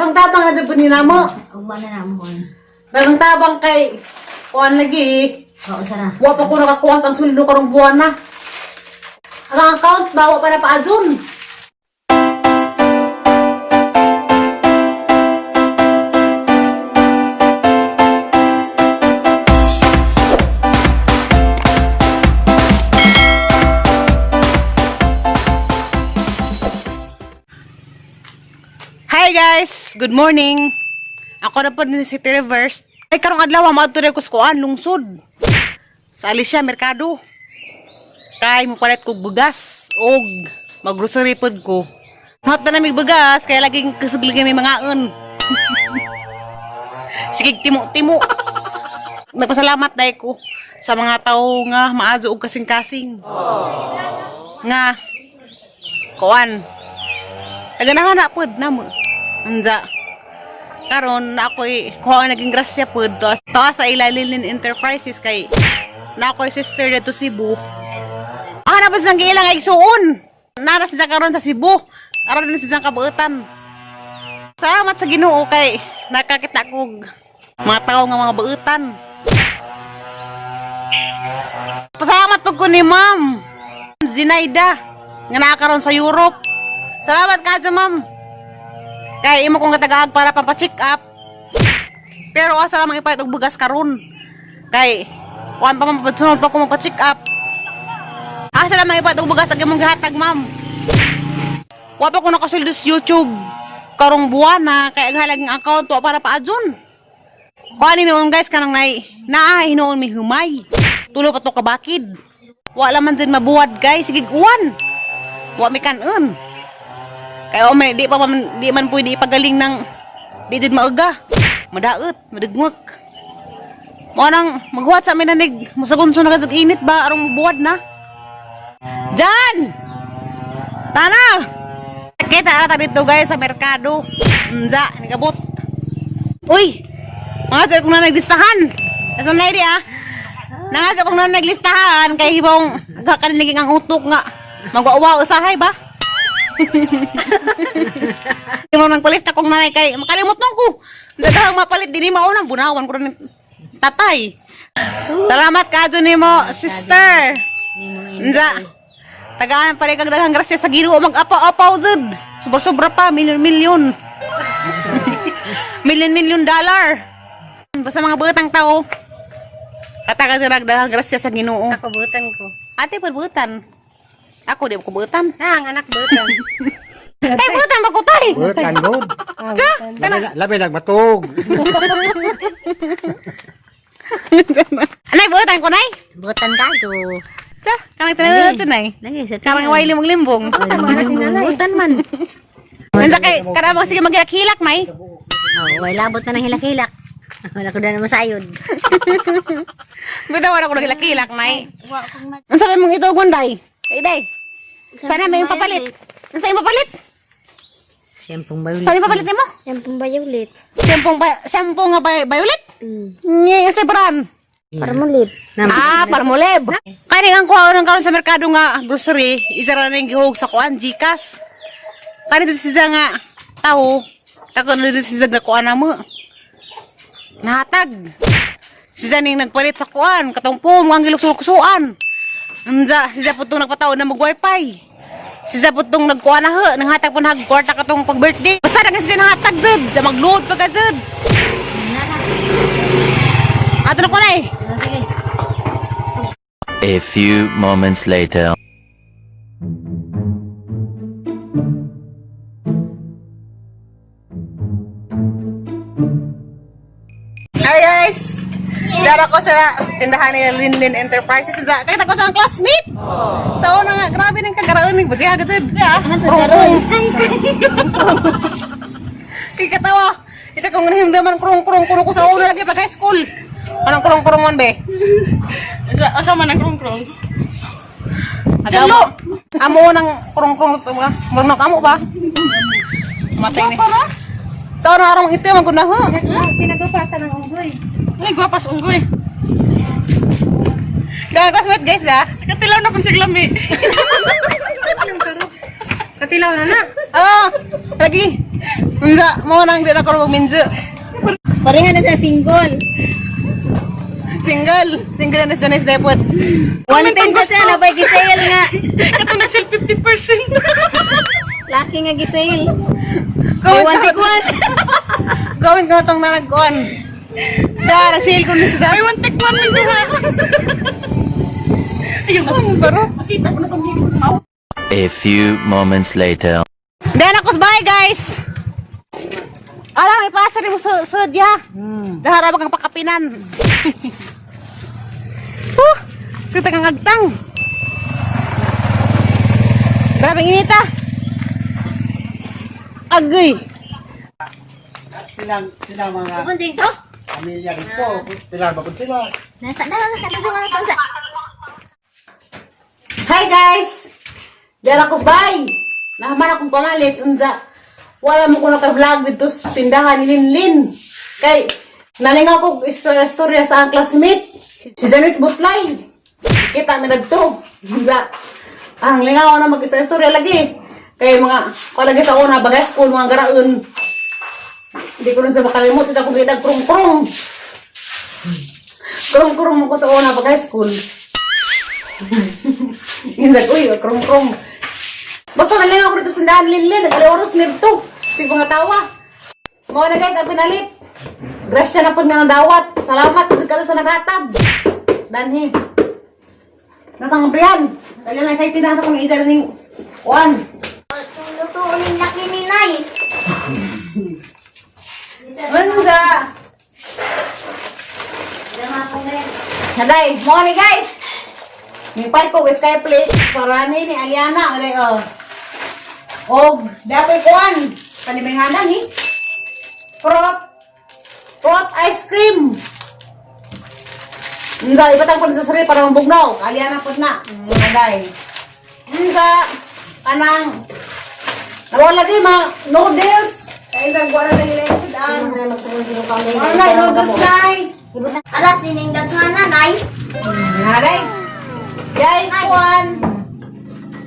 tabang-tabang na dyan po ni Namo. Ugma na namon. Tabang-tabang kay kuhan lagi. Oo, sara. Wa pa ko nakakuha ang sulido karong buwan na. Ang account, bawa pa na pa adun. Hi guys! Good morning! Ako na po din si City Reverse. Ay karong adlaw maadto na ko sa kuan lungsod. Sa Alicia Mercado. Kay mo palit ko bugas og mag-grocery pod ko. Hot na namig bugas kaya laging kasuglig may mga un. Sige timo-timo. Nagpasalamat dai ko sa mga tao nga maadto og kasing-kasing. Nga kuan. Naganahan na pod na mo. Anja. Karon na ako'y kuha naging grasya pod to sa Ilalilin Enterprises kay na ako'y sister dito Cebu. Na pa siyang giilang ay suon. Nara siya karon sa Cebu. Aron na siyang kabuutan. Salamat sa Ginoo kay nakakita ko mga tao nga mga buutan. Pasalamat ko ni Ma'am Zinaida nga nakakaroon sa Europe. Salamat ka sa Ma'am. Kay imo kong katagaag para pampacheck up. Pero asa lamang ipalit og bugas karon. Kay kuan pa man padsunod pa ko magpa-check up. Asa lamang ipalit og bugas ag imong gihatag Ma'am. Wa pa ko nakasuldo sa YouTube karong buwan na kay ag halaging account wa para paadyon. Kuan ni mo guys kanang naa hinuon mi humay. Tulo pa to kabakid. Wa laman din mabuwad guys sige uwan. Wa mi kanon. Kaya may di man pwede ipagaling ng di jud maaga. Madaot, madagmok. Mo nang maghuwat sa amin nanig, musagunso na kasag init ba arong buwad na. Jan! Tana! Kita ata dito guys sa merkado. Unza, nagabot. Uy! Mga sir kung na naglistahan. Asan na di ah? Nangasya kung na naglistahan kay hibong kakaniging ang utok nga. Magwawa usahay ba? Di mo nang palista kong nanay kay makalimot nung ko. Dadahang mapalit din mo unang bunawan ko rin tatay. Salamat ka dun mo sister. Nza. Tagaan pa rin kang daghang grasya sa Ginoo mag-apaw-apaw jud. Sobra-sobra pa milyon-milyon. Milyon-milyon dollar. Basta mga butang tao. Katagan sila daghang grasya sa Ginoo. Ako butan ko. Ate perbutan. Ako di ko butan. Ah, ang anak butan. Tay butan ba ko tay? Butan good. Sa, Labi nagmatog. Anay butan ko nay. Butan ka jo. Sa, kanang tinatawag sa nay. Lagi sa Karang waili mong limbong. Butan mga anak ni nanay. Butan man. Nansa kay karabang sige maghilak-hilak nay. Oh, way labot na ng hilak-hilak. Wala ko na naman sayod. Bitaw wala ko hilak-hilak nay. Ang sabi mong ito gunday. Ay day. Sana may papalit. Ang sa'yo papalit? Siyempong violet. Saan papalit mo? Siyempong violet. Shampoo nga violet? Nga sa brand. Parmulit. Palmolive. Kani ang kuha ng karon sa merkado nga grocery, isa ra ning gihug sa kuan Gcash. Kani dito siya nga tao, takon dito siya nga kuan mo. Nahatag. Siya ning nagpalit sa kuan, katong pum ang giluksuan. Anja, siya putong nagpataon na mag-wifi. Siya putong nagkuha na ho, nang hatag po na kwarta katong pag-birthday. Basta na kasi nahatag dyan, siya mag-load pa ka dyan. Ato na ko na eh. A few moments later. Hi guys! Dara ko sa tindahan ni Linlin Enterprises. Kakita ko sa ang classmate. Sa una nga, grabe nang kagaraon ng buti agad dyan. Krong-krong. Sige katawa. Isa kong nahimdaman krong-krong ko sa una lagi pag high school. Anong krong-krong man be? Asa man ang krong-krong? Jalo! Amo nang krong-krong. Marunok amo ba? Matay ni. Sa una arang ito yung magunaho. Pinagapasa ng unggoy. Ay, guwapas unggoy. Dahil classmate guys da. Katilaw na pang siglami. Katilaw na na. Oo, lagi. Unsa, mo nang di na ko magminjo. Pareha na sa single. Single na sa nice depot. 110 ko siya, nabay gisale nga. Katong nag-sell 50%. Laki nga gisale. Comment May ka. Comment ka itong nanagkuhan. Dar, sale ko na sa May one take one min duha. Ayun na, baro. Makita ko na itong hipon mo. A few moments later. Then akos bye guys. Alam, ipasa rin mo sudya. Daharap kang pakapinan. Sige kang agtang. Grabing inita. Agoy. Silang mga Punjing to? pamilya rito. Silang bakit sila? Nasa dalam na kalusungan na to. Hi guys. Diyan akos bye. Nahaman akong pamalit. Unsa. Wala mo ko naka-vlog dito sa tindahan ni Linlin. Kay, nalingaw ko istorya sa ang classmate. Si Janice Butlay. Kita mi nagto. Ang lingaw na mag-istorya lagi. Kay mga, kalagi sa una, bagay school, mga garaon. Hindi ko na sa makalimut. Ito ako gitag krong-krong. Krong-krong mo ko sa una, bagay school. Hindi ko yun, krong-krong. Basta nalingaw ko dito sa tindahan ni Linlin. Nag-alioros nito. Sige mga tawa. Mga na guys, ang pinalit. Grasya na po nga ng dawat. Salamat ka sa naghatag. Danhi. Nasang mabrihan. Dali na excited na sa kong isa rin Juan. Lutuin yung laki ni Nay. Manza. Naday, morning guys. Nipay ko with Skyflix. Para ni Aliana. Og, dapat kuan. Kalimanganan ni. Fruit ice cream. Hindi, ibatang po sa sarili para mabugnaw. Aliana po na. Naday. Hindi, kanang nawala din mga noodles. Kaya isang buwan na nila yung sudaan. Alay, noodles nay. Alas, dining daghanan, Nay. Naday. Yay, kuan.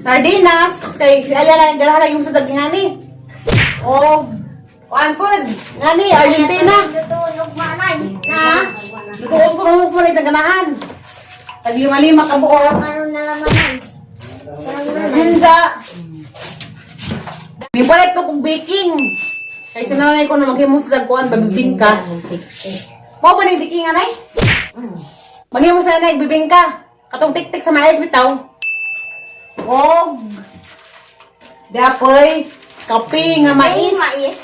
Sardinas. Kay Aliana yung galahan yung sa dagingani. O, kuan po. Ngani, Argentina. Lutuin ugma, Nay. Na? Lutuon ko nung po na yung ganahan. Tag-lima-lima ka buo. Ano na naman, Nay? Minsa. Di palit ko kung baking. Kaya sinanay ko na maghimos sa dagkuhan, babibingka. Mo ba nang baking anay? Maghimos na nanay, bibingka. Katong tik-tik sa mais bitaw. Og. Dapoy. Kape nga mais. Mais.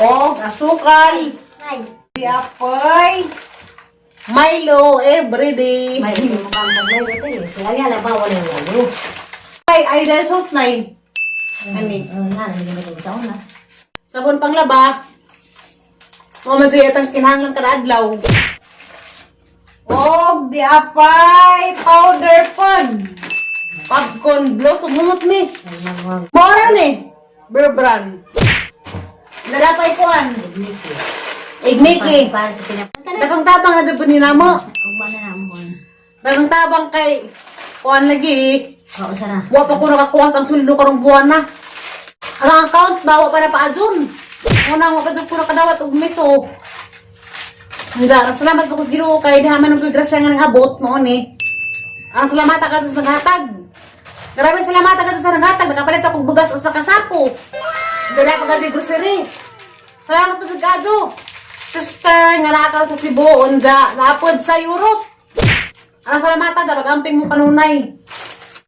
Og. Asukal. Nay. Dapoy. Milo everyday. May hindi mo kang magluluto eh. Kaya nga labaw wala yung lalo. Ay, idol salt na yun. Ani. Nga, hindi mo ito na. Sabon panglaba. Mamadiyat ang kinahanglan kada adlaw. Og di apay powder pod. Popcorn blow sumumot ni. Mora ni. Bear brand. Nalapay kuan. Igniki. Para sa pinapanta na. Dagang tabang na dito ni namo. Ugma na naman. Dagang tabang kay kuan lagi. Oo, sara. Wa pa ko nakakuha ang sweldo karong buwan na. Ang account bawa pa na paadyon. Una mo pa ko nakadawat og miso. Nga, salamat ko sa Ginoo kay dihaman og grasya nga nangabot mo ni. Ang salamat ka sa naghatag. Maraming salamat ka sa naghatag. Nakapalit ako og bugas sa kasako. Dala pa gadi grocery. Salamat sa gado. Sister nga naa sa Cebu unja napod sa Europe. Ang salamat ta pagamping mo kanunay.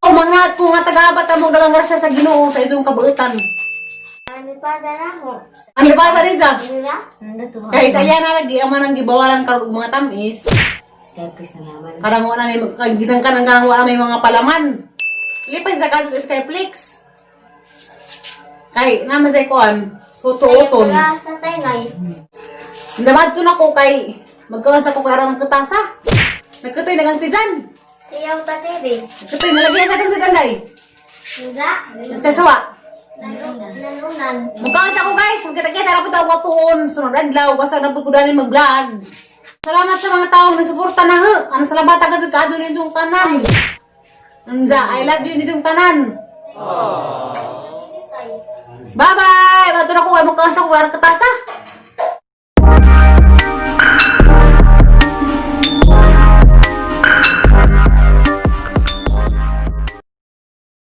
O mga kung nga taga-abat mo dagang grasya sa Ginoo sa itong kabuutan. Ano pa na ako? Ano ba sa Riza? Mira? Nandito ha? Kaya sa iya na lagi ang manang gibawalan karong mga tamis. Skypex na naman. Kada mo na ni kagitan ka nang wala may mga palaman. Lipay sa kanto sa Skyflix. Kay naman sa ikuan, suto-uton. Wala sa tainay. Zabad to na ko kay magkawan sa kukarang ng katasa. Nagkatoy na ganti dyan. Tiyaw ta TV. Nagkatoy nalagyan sa atin sa ganday. Nza? Nagsasawa. Nanunan. Magkawan sa ko guys. Magkita-kita na po tayo wapuon. Sunod adlaw. Basta na po ko dali mag-vlog. Salamat sa mga taong nagsuporta na ho. Ang salamat agad sa kado nitong tanan. Nza, I love you nitong tanan. Bye-bye! Bato na ko, ay mo kansa ko, kertas.